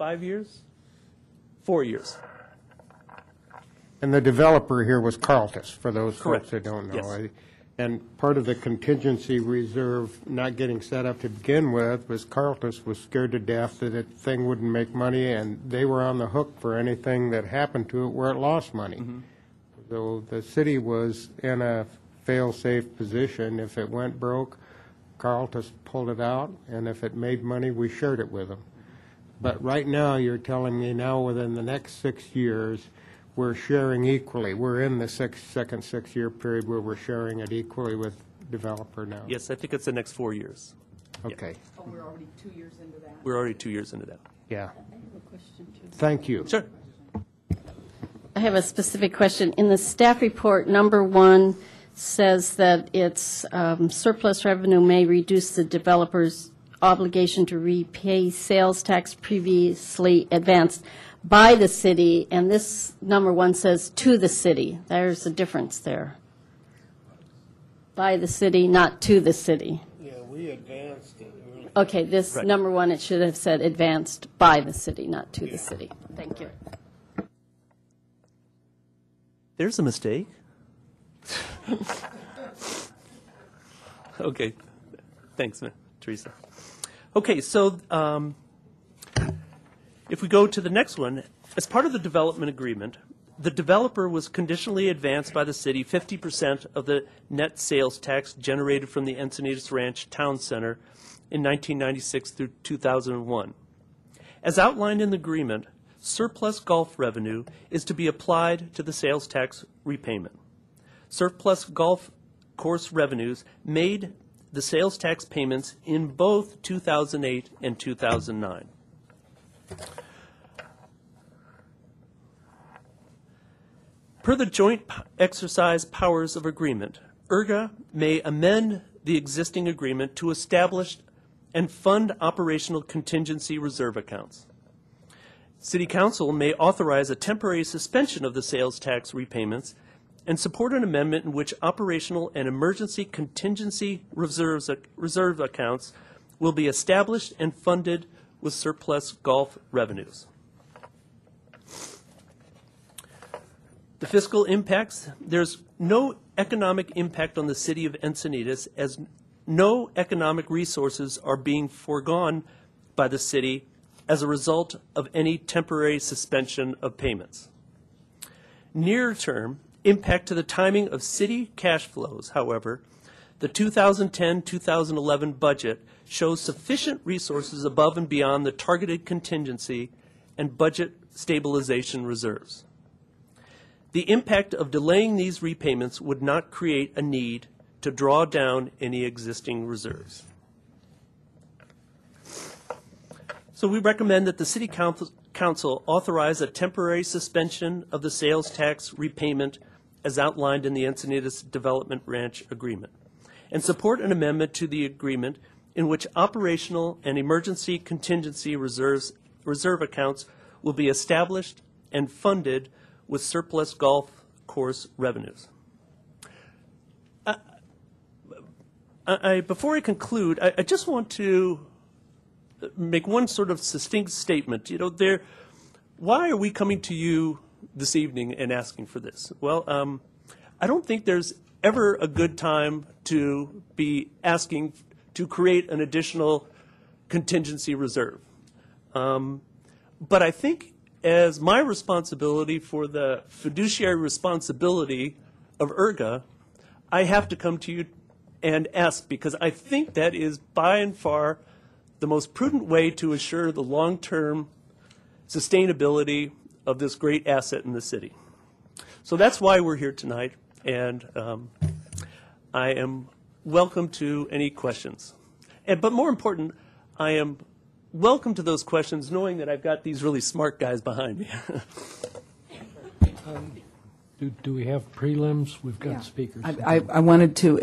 5 years? 4 years. And the developer here was Carltus, for those Correct. folks that don't know. Yes. And part of the contingency reserve not getting set up to begin with was Carltus was scared to death that the thing wouldn't make money, and they were on the hook for anything that happened to it where it lost money. So the city was in a fail-safe position. If it went broke, Carltus pulled it out, and if it made money, we shared it with them. But right now, you're telling me now within the next 6 years, we're sharing equally. We're in the second 6-year period where we're sharing it equally with developer now. Yes, I think it's the next 4 years. Okay, Oh, we're already 2 years into that. We're already 2 years into that. yeah. I have a question, too. Thank you. Sure. I have a specific question. In the staff report, number 1 says that its surplus revenue may reduce the developer's obligation to repay sales tax previously advanced by the city, and this number 1 says to the city. There's a difference there. By the city, not to the city. Yeah, we advanced it. Okay, this Right. number 1, it should have said advanced by the city, not to the city. Thank you. There's a mistake. Okay. Thanks, Teresa. Okay, so if we go to the next one, as part of the development agreement, the developer was conditionally advanced by the city 50% of the net sales tax generated from the Encinitas Ranch Town Center in 1996 through 2001. As outlined in the agreement, surplus golf revenue is to be applied to the sales tax repayment. Surplus golf course revenues made the sales tax payments in both 2008 and 2009. Per the joint exercise powers of agreement, IRGA may amend the existing agreement to establish and fund operational contingency reserve accounts. City Council may authorize a temporary suspension of the sales tax repayments and support an amendment in which operational and emergency contingency reserve accounts will be established and funded with surplus golf revenues. The fiscal impacts, there's no economic impact on the city of Encinitas as no economic resources are being foregone by the city as a result of any temporary suspension of payments. Near-term impact to the timing of city cash flows, however, the 2010-2011 budget shows sufficient resources above and beyond the targeted contingency and budget stabilization reserves. The impact of delaying these repayments would not create a need to draw down any existing reserves. So we recommend that the City Council authorize a temporary suspension of the sales tax repayment as outlined in the Encinitas Development Ranch Agreement, and support an amendment to the agreement in which operational and emergency contingency reserve accounts will be established and funded with surplus golf course revenues. Before I conclude, I just want to make one sort of succinct statement. Why are we coming to you this evening and asking for this? Well, I don't think there's ever a good time to be asking to create an additional contingency reserve. But I think as my responsibility for the fiduciary responsibility of IRGA, I have to come to you and ask, because I think that is by and far the most prudent way to assure the long-term sustainability of this great asset in the city. So that's why we're here tonight, and I am welcome to any questions. But more important, I am welcome to those questions knowing that I've got these really smart guys behind me. Do we have prelims? We've got speakers. I wanted to